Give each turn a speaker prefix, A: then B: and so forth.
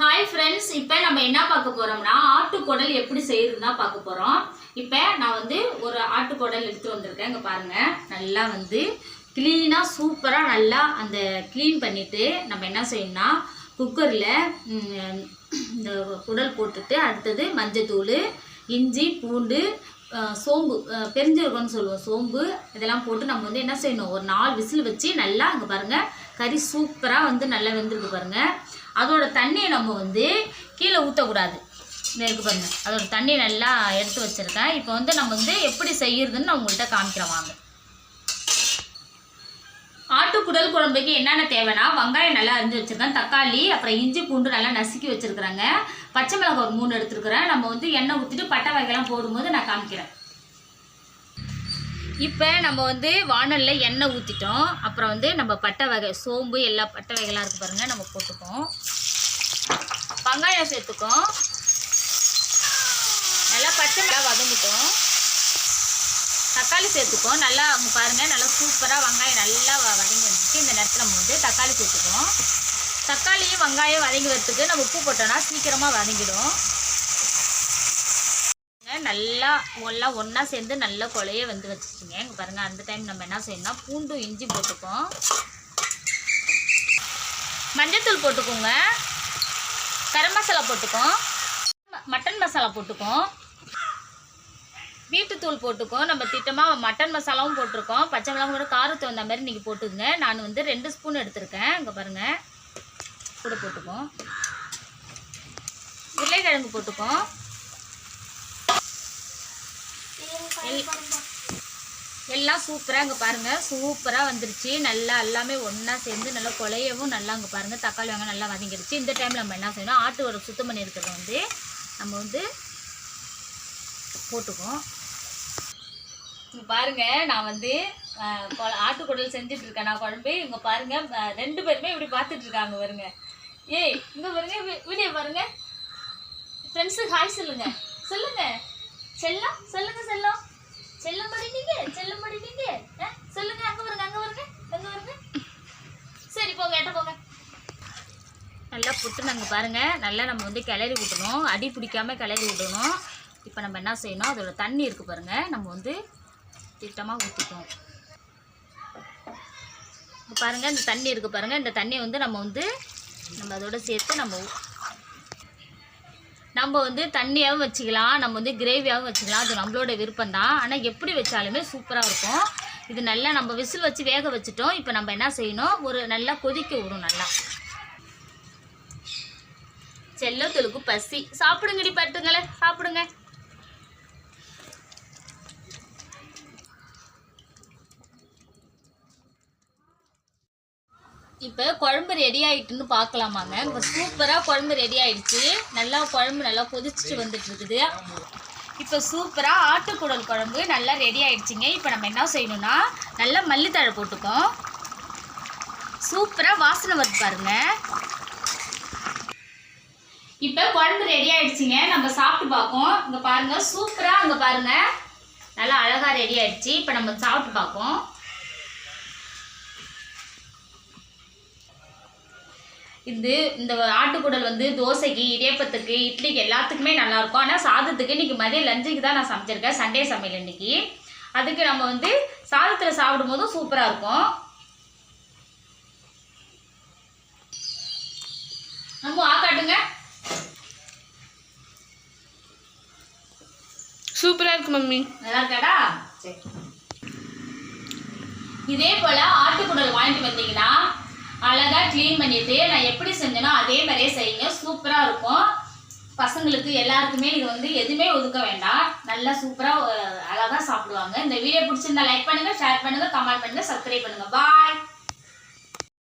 A: Hi friends, இப்போ நம்ம என்ன பார்க்க போகிறோம்னா ஆட்டுக்குடல் எப்படி செய்யறதுன்னா பார்க்க போகிறோம். இப்போ நான் வந்து ஒரு ஆட்டுக்குடல் எடுத்து வந்திருக்கேன். இங்கே பாருங்கள், நல்லா வந்து க்ளீனாக சூப்பராக நல்லா அந்த க்ளீன் பண்ணிவிட்டு நம்ம என்ன செய்யணும்னா குக்கரில் இந்த குடல் போட்டுட்டு அடுத்தது மஞ்சத்தூள், இஞ்சி, பூண்டு, சோம்பு, பெருஞ்சீரகம்னு சொல்லுவோம், சோம்பு இதெல்லாம் போட்டு நம்ம வந்து என்ன செய்யணும், ஒரு 4 விசில் வச்சு நல்லா இங்கே பாருங்கள் கறி சூப்பராக வந்து நல்லா வெந்திருக்கு பாருங்கள். அதோட தண்ணியை நம்ம வந்து கீழே ஊற்றக்கூடாது. இருக்கு பாருங்கள், அதோட தண்ணியை நல்லா எடுத்து வச்சுருக்கேன். இப்போ வந்து நம்ம வந்து எப்படி செய்யறதுன்னு நான் உங்கள்கிட்ட காமிக்கிறேன் வாங்க. ஆட்டுக்குடல் குழம்புக்கு என்னென்ன தேவைன்னா வெங்காயம் நல்லா அரிஞ்சு வச்சுருக்கேன், தக்காளி, அப்புறம் இஞ்சி, பூண்டு நல்லா நசுக்கி வச்சுருக்குறாங்க, பச்சை மிளகாய் ஒரு 3 எடுத்துருக்குறேன். நம்ம வந்து எண்ணெய் ஊற்றிட்டு பட்டை வகையெல்லாம் போடும்போது நான் காமிக்கிறேன். இப்போ நம்ம வந்து வானலில் எண்ணெய் ஊற்றிட்டோம். அப்புறம் வந்து நம்ம பட்டை வகை, சோம்பு, எல்லா பட்டை வகைலாம் இருக்குது பாருங்கள், நம்ம போட்டுக்கோம். வெங்காயம் சேர்த்துக்கோம், நல்லா பச்சை மிளகாய் வதங்கிட்டோம். தக்காளி சேர்த்துக்கோம், நல்லா அவங்க பாருங்கள் நல்லா சூப்பராக வெங்காயம் நல்லா வதங்கி வந்துச்சு. இந்த நேரத்தில் நம்ம வந்து தக்காளி சேர்த்துக்கோம். தக்காளியும் வெங்காயம் வதங்கி வரத்துக்கு நம்ம உப்பு போட்டோன்னா சீக்கிரமாக வதங்கிடும். நல்லா எல்லாம் ஒன்றா சேர்ந்து நல்லா கொலையே வந்து வச்சுருச்சுங்க. இங்கே பாருங்கள், அந்த டைம் நம்ம என்ன செய்யணும்னா பூண்டு, இஞ்சி போட்டுப்போம், மஞ்சத்தூள் போட்டுக்கோங்க, கரம் மசாலா போட்டுக்கோம், மட்டன் மசாலா போட்டுக்கோம், வீட்டுத்தூள் போட்டுக்கோம். நம்ம திட்டமாக மட்டன் மசாலாவும் போட்டிருக்கோம். பச்சை மிளகாய் கூட காரத்து வந்த மாதிரி நீங்கள் போட்டுங்க. நான் வந்து 2 ஸ்பூன் எடுத்திருக்கேன். இங்கே பாருங்கள், கூட போட்டுக்கோம். உருளைக்கிழங்கு போட்டுக்கோம். எல்லாம் சூப்பராக இங்கே பாருங்கள் சூப்பராக வந்துருச்சு. நல்லா எல்லாமே ஒன்றா சேர்ந்து நல்லா கொலையவும் நல்லா இங்கே பாருங்கள் தக்காளி வெங்காயம் நல்லா வதங்கிடுச்சு. இந்த டைமில் நம்ம என்ன செய்யணும், ஆட்டோட சுத்தம் பண்ணி இருக்கிறத வந்து நம்ம வந்து போட்டுக்குவோம். இங்கே பாருங்கள், நான் வந்து ஆட்டுக்குடல் செஞ்சிட்ருக்கேன் நான் குழம்பு. இங்கே பாருங்கள் 2 பேருமே இப்படி பார்த்துட்ருக்காங்க பாருங்க. ஏய் இங்கே பாருங்கள், வீடியோ பாருங்கள். ஃப்ரெண்ட்ஸுக்கு ஹாய் சொல்லுங்கள், சொல்லுங்கள் செல்லம், சொல்லுங்க செல்லம், செல்லம் படிப்பீங்க, செல்லம் படிப்பீங்க, சொல்லுங்க. அங்கே வருங்க, அங்கே வருங்க, அங்கே வருங்க. சரி போங்க, எட்ட போங்க. நல்லா புட்டு நாங்கள் பாருங்கள் நல்லா நம்ம வந்து கிளறி விட்டணும், அடி பிடிக்காமல் கிளறி விடணும். இப்போ நம்ம என்ன செய்யணும், அதோட தண்ணி இருக்குது பாருங்கள், நம்ம வந்து திட்டமாக ஊற்றிக்கணும். இப்போ பாருங்கள் இந்த தண்ணி இருக்குது பாருங்கள், இந்த தண்ணியை வந்து நம்ம அதோட சேர்த்து நம்ம வந்து தண்ணியாகவும் வச்சுக்கலாம், நம்ம வந்து கிரேவியாகவும் வச்சுக்கலாம். அது நம்மளோட விருப்பம் தான். ஆனால் எப்படி வச்சாலுமே சூப்பராக இருக்கும். இது நல்லா நம்ம விசில் வச்சு வேக வச்சுட்டோம். இப்போ நம்ம என்ன செய்யணும், ஒரு நல்லா கொதிக்க விடும். நல்லா செல்லத்தொழுக்கு பசி, சாப்பிடுங்கடி பட்டுங்களே, சாப்பிடுங்க. இப்போ குழம்பு ரெடி ஆகிட்டுன்னு பார்க்கலாமாங்க. இப்போ சூப்பராக குழம்பு ரெடி ஆகிடுச்சு. நல்லா குழம்பு நல்லா கொதிச்சுட்டு வந்துட்டு இருக்குது. இப்போ சூப்பராக ஆட்டுக்குடல் குழம்பு நல்லா ரெடி ஆகிடுச்சிங்க. இப்போ நம்ம என்ன செய்யணும்னா நல்லா மல்லித்தழை போட்டுக்கோம். சூப்பராக வாசனை வருது பாருங்க. இப்போ குழம்பு ரெடி ஆகிடுச்சிங்க, நம்ம சாப்பிட்டு பார்ப்போம். இங்கே பாருங்கள் சூப்பராக, இங்கே பாருங்கள் நல்லா அழகாக ரெடி ஆகிடுச்சு. இப்போ நம்ம சாப்பிட்டு பார்ப்போம். இந்த ஆட்டுக்குடல் வந்து தோசைக்கு, இடியப்பத்துக்கு, இட்லிக்கு எல்லாத்துக்குமே நல்லாயிருக்கும். ஆனால் சாதத்துக்கு இன்றைக்கி மதியம் லஞ்சுக்கு தான் நான் சமைச்சிருக்கேன், சண்டே சமையல் இன்றைக்கி. அதுக்கு நம்ம வந்து சாதத்தில் சாப்பிடும் போதும் சூப்பராக இருக்கும். நம்ம ஆக்காட்டுங்க,
B: சூப்பராக இருக்கு மம்மி.
A: நல்லா இருக்காடா? சரி, இதே போல் ஆட்டுக்குடல் வாங்கிட்டு வந்தீங்கன்னா அழகாக க்ளீன் பண்ணிவிட்டு நான் எப்படி செஞ்சேனோ அதே மாதிரியே செய்யுங்க, சூப்பராக இருக்கும். பசங்களுக்கு எல்லாருக்குமே இது வந்து எதுவுமே ஒதுக்க வேண்டாம், நல்லா சூப்பராக அழகாக சாப்பிடுவாங்க. இந்த வீடியோ பிடிச்சிருந்தா லைக் பண்ணுங்கள், ஷேர் பண்ணுங்கள், கமெண்ட் பண்ணுங்கள், சப்ஸ்கிரைப் பண்ணுங்கள். பாய்.